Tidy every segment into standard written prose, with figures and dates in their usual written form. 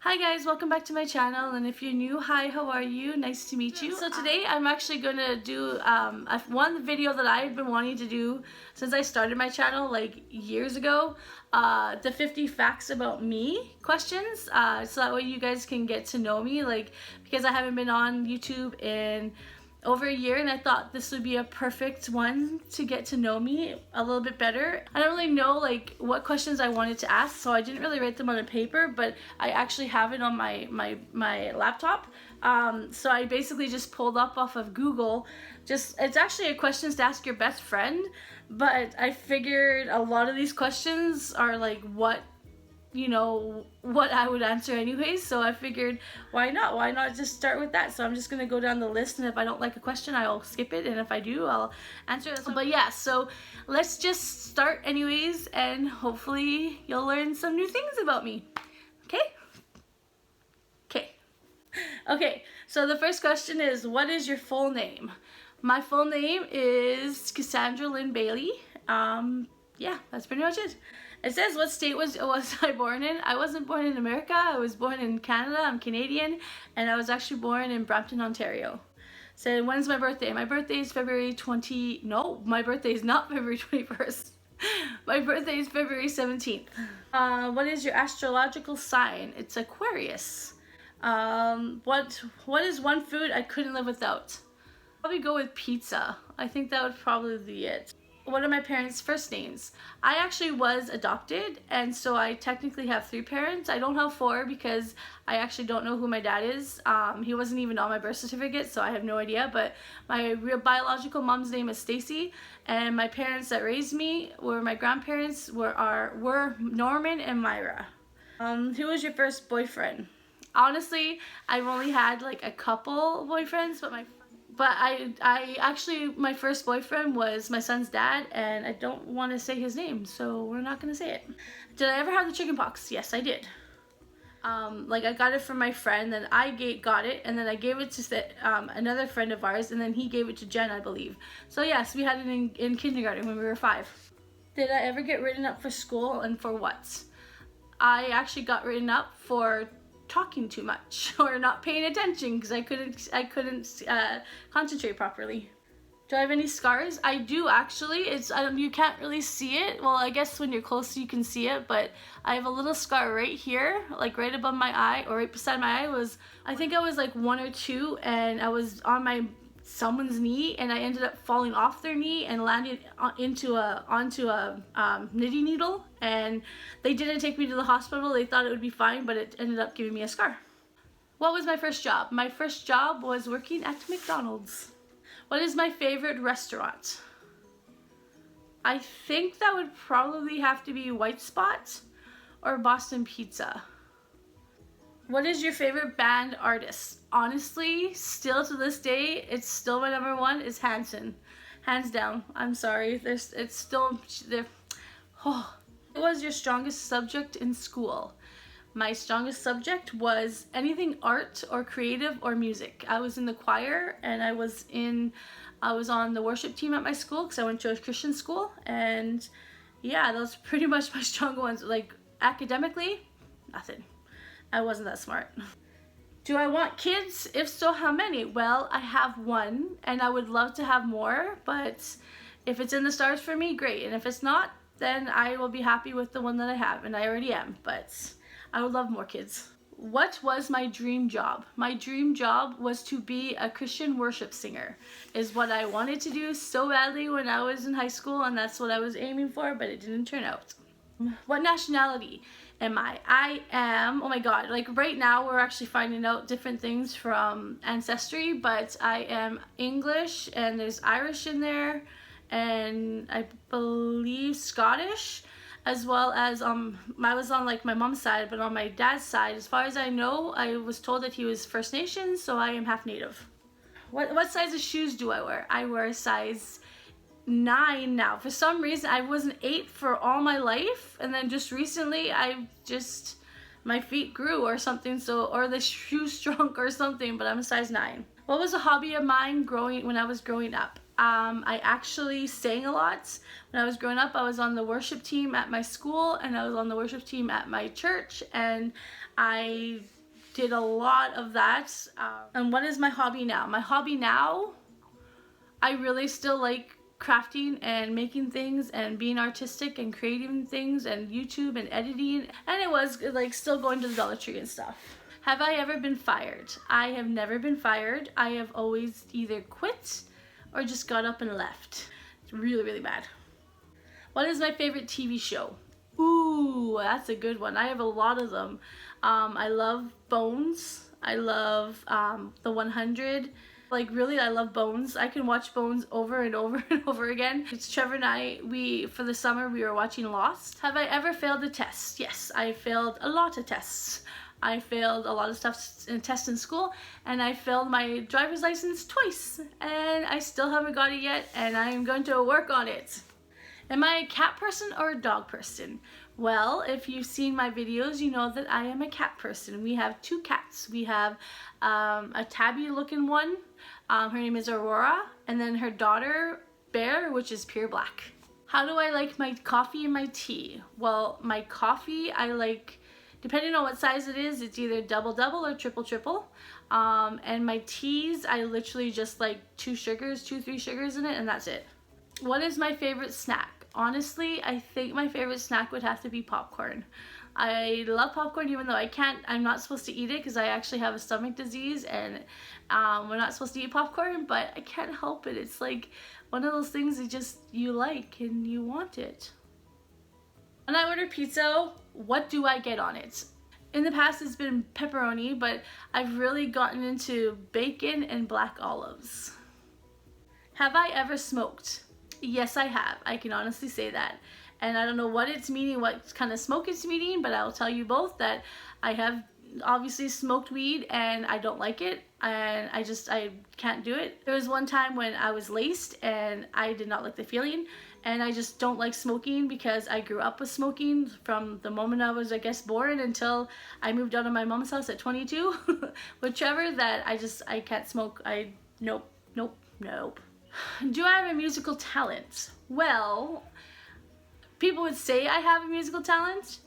Hi guys, welcome back to my channel, and if you're new, hi, how are you? Nice to meet you. So today I'm actually going to do one video that I've been wanting to do since I started my channel like years ago, the 50 facts about me questions, so that way you guys can get to know me, like, because I haven't been on YouTube in over a year, and I thought this would be a perfect one to get to know me a little bit better. I don't really know like what questions I wanted to ask, so I didn't really write them on a paper, but I actually have it on my laptop. So I basically just pulled up off of Google. It's actually a questions to ask your best friend, but I figured a lot of these questions are like what I would answer anyways, so I figured why not just start with that. So I'm just gonna go down the list, and if I don't like a question, I'll skip it, and if I do, I'll answer it. But yeah, so let's just start anyways, and hopefully you'll learn some new things about me. Okay, so the first question is, what is your full name? My full name is Cassandra Lynn Bailey. Yeah, that's pretty much it. It says, what state was I born in? I wasn't born in America. I was born in Canada. I'm Canadian, and I was actually born in Brampton, Ontario. So when's my birthday? My birthday is February 20. No, my birthday is not February 21st. My birthday is February 17th. What is your astrological sign? It's Aquarius. What is one food I couldn't live without? Probably go with pizza. I think that would probably be it. What are my parents' first names? I actually was adopted, and so I technically have 3 parents. I don't have 4 because I actually don't know who my dad is. He wasn't even on my birth certificate, so I have no idea. But my real biological mom's name is Stacy, and my parents that raised me my grandparents were Norman and Myra. Who was your first boyfriend? Honestly, I've only had like a couple boyfriends, but I actually, my first boyfriend was my son's dad, and I don't want to say his name, so we're not going to say it. Did I ever have the chicken pox? Yes, I did. Like, I got it from my friend, then I got it, and then I gave it to another friend of ours, and then he gave it to Jen, I believe. So yes, we had it in kindergarten when we were 5. Did I ever get written up for school, and for what? I actually got written up for talking too much or not paying attention because I couldn't concentrate properly. Do I have any scars? I do actually. You can't really see it. Well, I guess when you're close you can see it, but I have a little scar right here, like right above my eye, or right beside my eye. I think I was like 1 or 2, and I was on someone's knee, and I ended up falling off their knee and landing onto a knitting needle, and they didn't take me to the hospital. They thought it would be fine, but it ended up giving me a scar. What was my first job? My first job was working at McDonald's. What is my favorite restaurant? I think that would probably have to be White Spot or Boston Pizza. What is your favorite band artist? Honestly, still to this day, it's still my number 1 is Hanson. Hands down. I'm sorry. It's still there. Oh. What was your strongest subject in school? My strongest subject was anything art or creative or music. I was in the choir, and I was on the worship team at my school because I went to a Christian school, and yeah, those are pretty much my strong ones. Like, academically, nothing. I wasn't that smart. Do I want kids? If so, how many? Well, I have 1, and I would love to have more, but if it's in the stars for me, great. And if it's not, then I will be happy with the one that I have, and I already am, but I would love more kids. What was my dream job? My dream job was to be a Christian worship singer, is what I wanted to do so badly when I was in high school, and that's what I was aiming for, but it didn't turn out. What nationality am I? I am, oh my god, like right now we're actually finding out different things from Ancestry, but I am English, and there's Irish in there, and I believe Scottish, as well as I was on like my mom's side, but on my dad's side, as far as I know, I was told that he was First Nations, so I am half Native. What size of shoes do I wear? I wear a size 9 now. For some reason, I was an 8 for all my life, and then just recently, my feet grew or something, or the shoe shrunk or something, but I'm a size 9. What was a hobby of mine when I was growing up? I actually sang a lot. When I was growing up, I was on the worship team at my school, and I was on the worship team at my church, and I did a lot of that. And what is my hobby now? My hobby now, I really still like crafting and making things and being artistic and creating things and YouTube and editing, and it was like still going to the Dollar Tree and stuff. Have I ever been fired? I have never been fired. I have always either quit or just got up and left. It's really, really bad. What is my favorite TV show? Ooh, that's a good one. I have a lot of them. I love Bones. I love The 100. Like really, I love Bones. I can watch Bones over and over and over again. It's Trevor and I, for the summer, we were watching Lost. Have I ever failed a test? Yes, I failed a lot of tests. I failed a lot of stuff in tests in school, and I failed my driver's license twice, and I still haven't got it yet, and I am going to work on it. Am I a cat person or a dog person? Well, if you've seen my videos, you know that I am a cat person. We have 2 cats. We have a tabby looking one. Her name is Aurora, and then her daughter, Bear, which is pure black. How do I like my coffee and my tea? Well, my coffee, I like, depending on what size it is, it's either double double or triple triple. And my teas, I literally just like 2, 3 sugars in it, and that's it. What is my favorite snack? Honestly, I think my favorite snack would have to be popcorn. I love popcorn even though I'm not supposed to eat it because I actually have a stomach disease, and we're not supposed to eat popcorn, but I can't help it. It's like one of those things that you like and you want it. When I order pizza, what do I get on it? In the past it's been pepperoni, but I've really gotten into bacon and black olives. Have I ever smoked? Yes, I have. I can honestly say that. And I don't know what it's meaning, what kind of smoke it's meaning, but I'll tell you both that I have obviously smoked weed and I don't like it, and I can't do it. There was one time when I was laced and I did not like the feeling, and I just don't like smoking because I grew up with smoking from the moment I was, I guess, born until I moved out of my mom's house at 22 with Trevor, that I can't smoke. Nope. Do I have a musical talent? Well, people would say I have a musical talent,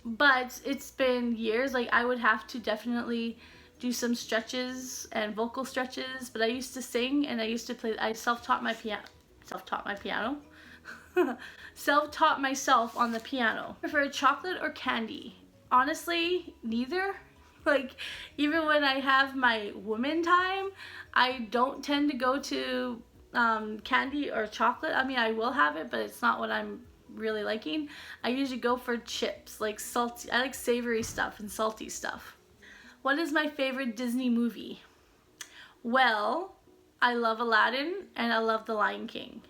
but it's been years. Like, I would have to definitely do some stretches and vocal stretches, but I used to sing and I used to play. I self-taught myself on the piano. Prefer chocolate or candy? Honestly, neither. Like, even when I have my woman time, I don't tend to go to candy or chocolate. I mean, I will have it, but it's not what I'm really liking. I usually go for chips, like salty. I like savory stuff and salty stuff. What is my favorite Disney movie? Well, I love Aladdin and I love The Lion King.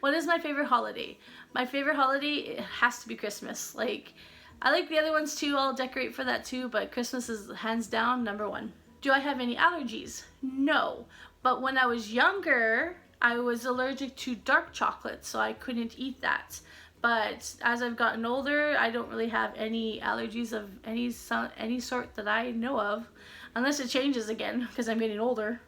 What is my favorite holiday? My favorite holiday, it has to be Christmas. Like, I like the other ones too. I'll decorate for that too, but Christmas is hands down #1. Do I have any allergies? No, but when I was younger, I was allergic to dark chocolate, so I couldn't eat that. But as I've gotten older, I don't really have any allergies of any sort that I know of, unless it changes again because I'm getting older.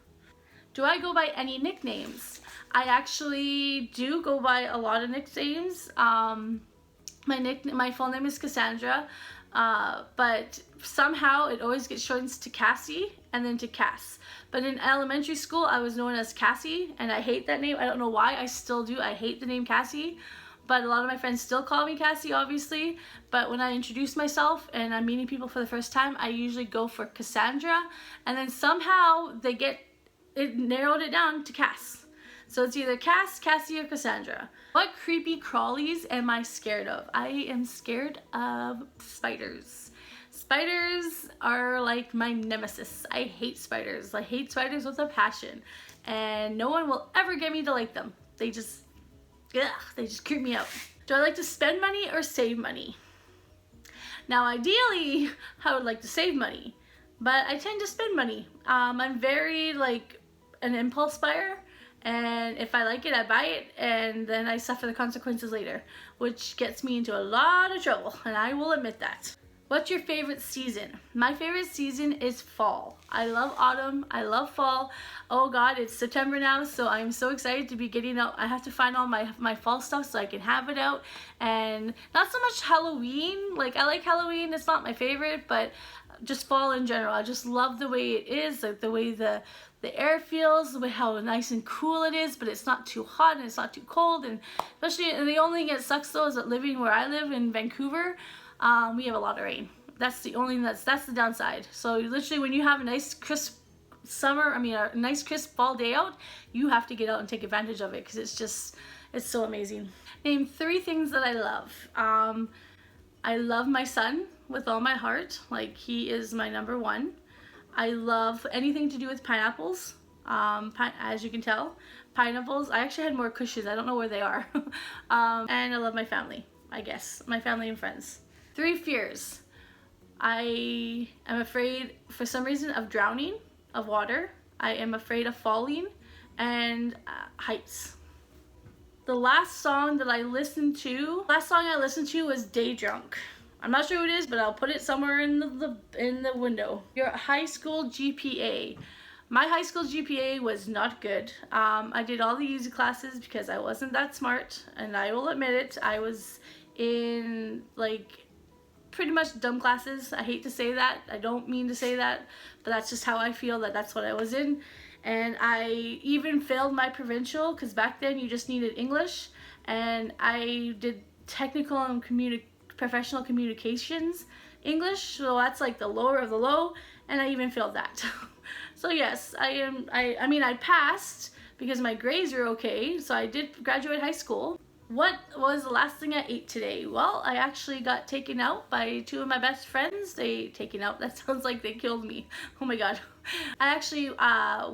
Do I go by any nicknames? I actually do go by a lot of nicknames. My full name is Cassandra, but somehow it always gets shortened to Cassie and then to Cass. But in elementary school, I was known as Cassie, and I hate that name. I don't know why. I still do. I hate the name Cassie, but a lot of my friends still call me Cassie, obviously. But when I introduce myself and I'm meeting people for the first time, I usually go for Cassandra, and then somehow it narrowed it down to Cass. So it's either Cass, Cassie, or Cassandra. What creepy crawlies am I scared of? I am scared of spiders. Spiders are like my nemesis. I hate spiders. I hate spiders with a passion. And no one will ever get me to like them. They just creep me out. Do I like to spend money or save money? Now, ideally, I would like to save money, but I tend to spend money. I'm very like an impulse buyer, and if I like it, I buy it, and then I suffer the consequences later, which gets me into a lot of trouble, and I will admit that. What's your favorite season? My favorite season is fall. I love autumn. I love fall. Oh God, it's September now, so I'm so excited to be getting out. I have to find all my fall stuff so I can have it out. And not so much Halloween. Like, I like Halloween. It's not my favorite, but just fall in general. I just love the way it is, like the way the air feels, the way how nice and cool it is, but it's not too hot and it's not too cold. And especially, and the only thing that sucks though is that living where I live in Vancouver, we have a lot of rain. That's the only that's the downside. So literally, when you have a nice crisp a nice crisp fall day out, you have to get out and take advantage of it, because it's so amazing. Name 3 things that I love. I love my son with all my heart. Like, he is my number one. I love anything to do with pineapples. As you can tell, pineapples. I actually had more cushions. I don't know where they are. And I love my family, I guess. My family and friends. 3 fears. I am afraid, for some reason, of drowning, of water. I am afraid of falling, and heights. The last song I listened to was Day Drunk. I'm not sure who it is, but I'll put it somewhere in the window. Your high school GPA. My high school GPA was not good. I did all the easy classes because I wasn't that smart, and I will admit it. I was in like pretty much dumb classes. I hate to say that. I don't mean to say that, but that's just how I feel, that's what I was in. And I even failed my provincial, because back then you just needed English, and I did technical and professional communications English, so that's like the lower of the low, and I even failed that. So yes, I passed because my grades were okay, so I did graduate high school. What was the last thing I ate today? Well, I actually got taken out by 2 of my best friends. That sounds like they killed me. Oh my god. I actually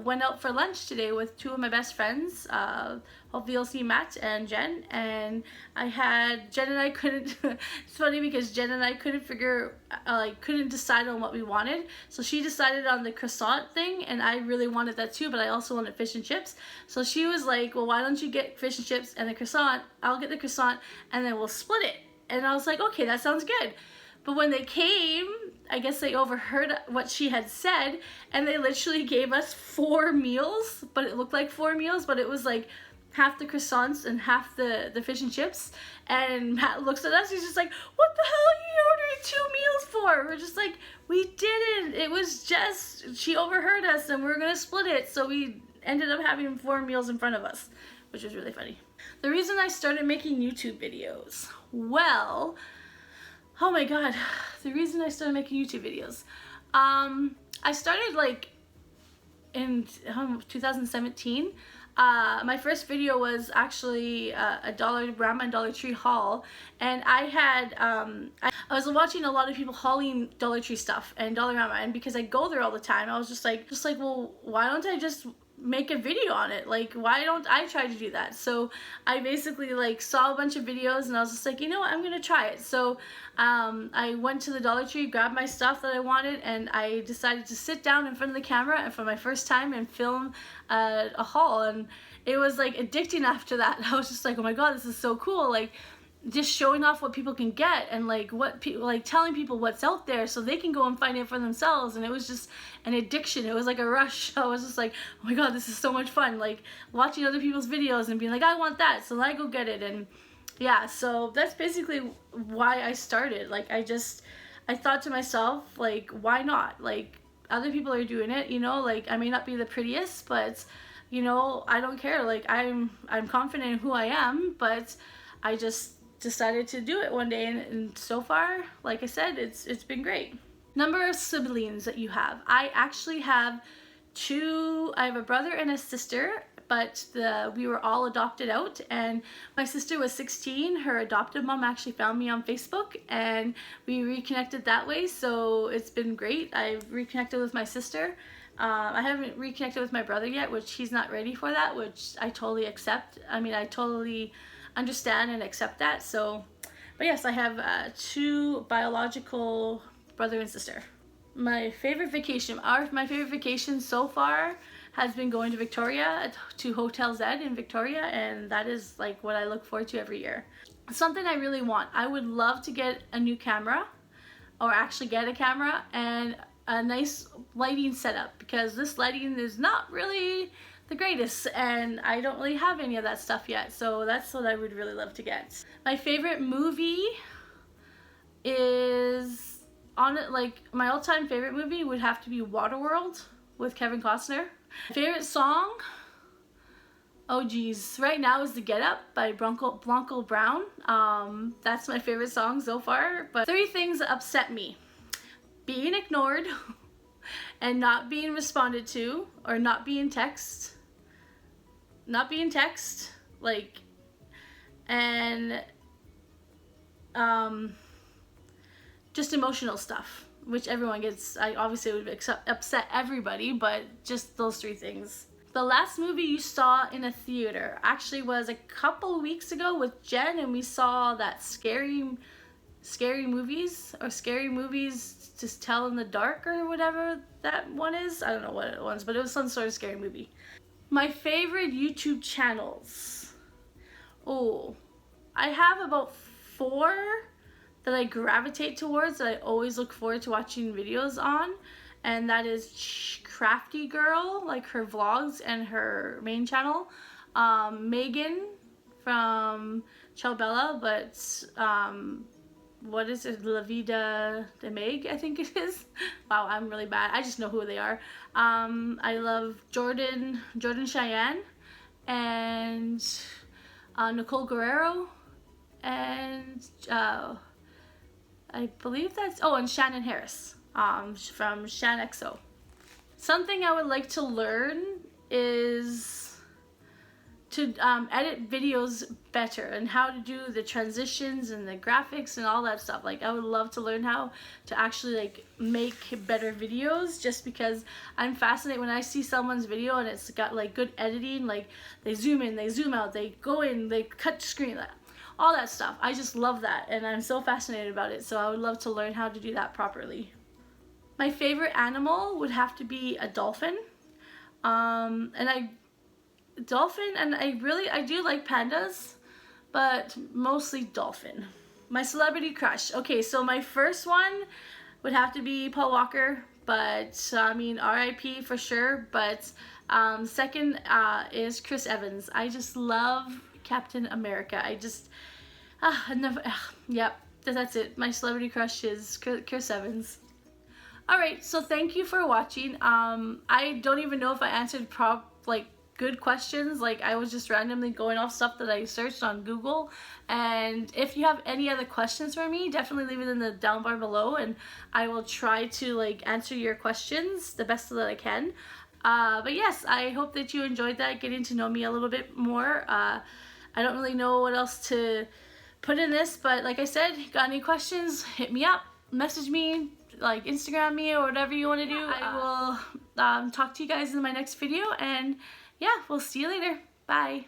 went out for lunch today with 2 of my best friends. Hopefully you'll see Matt and Jen. And Jen and I couldn't, it's funny because Jen and I couldn't couldn't decide on what we wanted. So she decided on the croissant thing, and I really wanted that too, but I also wanted fish and chips. So she was like, well, why don't you get fish and chips and the croissant? I'll get the croissant, and then we'll split it. And I was like, okay, that sounds good. But when they came, I guess they overheard what she had said, and they literally gave us 4 meals, but it looked like 4 meals, but it was like half the croissants and half the fish and chips. And Matt looks at us, he's just like, what the hell are you ordering 2 meals for? We're just like, we didn't. It was just, she overheard us and we were gonna split it. So we ended up having 4 meals in front of us, which was really funny. The reason I started making YouTube videos, well, oh my god, the reason I started making YouTube videos. I started like in 2017. My first video was actually a Dollar Tree haul, and I was watching a lot of people hauling Dollar Tree stuff and Dollarama, and because I go there all the time, I was just like, well, why don't I just make a video on it? Like, why don't I try to do that? So I basically like saw a bunch of videos, and I was just like, you know what, I'm gonna try it. So I went to the Dollar Tree, grabbed my stuff that I wanted, and I decided to sit down in front of the camera and for my first time and film a haul. And it was like addicting after that. I was just like, oh my god, this is so cool. Like, just showing off what people can get, and like telling people what's out there so they can go and find it for themselves. And it was just an addiction. It was like a rush. I was just like, oh my god, this is so much fun, like watching other people's videos and being like, I want that, so I go get it. And yeah, so that's basically why I started. Like, I thought to myself, like, why not? Like, other people are doing it, you know, like I may not be the prettiest, but you know, I don't care. Like, I'm confident in who I am, but I just decided to do it one day, and so far, like I said, it's been great. Number of siblings that you have. I actually have 2. I have a brother and a sister, but we were all adopted out, and my sister was 16. Her adoptive mom actually found me on Facebook, and we reconnected that way, so it's been great. I've reconnected with my sister. I haven't reconnected with my brother yet, which he's not ready for that, which I totally accept. I mean, I totally understand and accept that. So, but yes, I have 2 biological brother and sister. My favorite vacation so far has been going to Victoria, to Hotel Z in Victoria, and that is like what I look forward to every year. Something I really want, I would love to get a new camera, or actually get a camera and a nice lighting setup, because this lighting is not really the greatest, and I don't really have any of that stuff yet, so that's what I would really love to get. My favorite movie is on it, like my all-time favorite movie would have to be Waterworld with Kevin Costner. Favorite song? Oh geez, right now is The Get Up by Blanco Brown. That's my favorite song so far. But 3 things that upset me: being ignored, and not being responded to, or not being text, like, and just emotional stuff, which everyone gets. I obviously would upset everybody, but just those 3 things. The last movie you saw in a theater actually was a couple weeks ago with Jen, and we saw that scary movies to tell in the dark, or whatever that one is. I don't know what it was, but it was some sort of scary movie. My favorite YouTube channels. Oh, I have about 4 that I gravitate towards, that I always look forward to watching videos on, and that is Crafty Girl, like her vlogs and her main channel, Megan from Ciao Bella, but what is it, La Vida de Meg, I think it is. Wow, I'm really bad. I just know who they are. I love Jordan Cheyenne, and Nicole Guerrero, and I believe that's, oh, and Shannon Harris from Shan XO. Something I would like to learn is to edit videos better, and how to do the transitions and the graphics and all that stuff. Like, I would love to learn how to actually like make better videos, just because I'm fascinated when I see someone's video and it's got like good editing, like they zoom in, they zoom out, they go in, they cut screen, all that stuff. I just love that, and I'm so fascinated about it, so I would love to learn how to do that properly. My favorite animal would have to be a dolphin. And I do like pandas, but mostly dolphin. My celebrity crush. Okay, so my first one would have to be Paul Walker, but I mean RIP for sure, but second is Chris Evans. I just love Captain America. I just yep, that's it. My celebrity crush is Chris Evans. Alright, so thank you for watching. I don't even know if I answered good questions. Like, I was just randomly going off stuff that I searched on Google. And if you have any other questions for me, definitely leave it in the down bar below, and I will try to like answer your questions the best that I can. But yes, I hope that you enjoyed that, getting to know me a little bit more. I don't really know what else to put in this, but like I said, got any questions, hit me up, message me, like Instagram me, or whatever you want to do. I will talk to you guys in my next video, and yeah, we'll see you later. Bye.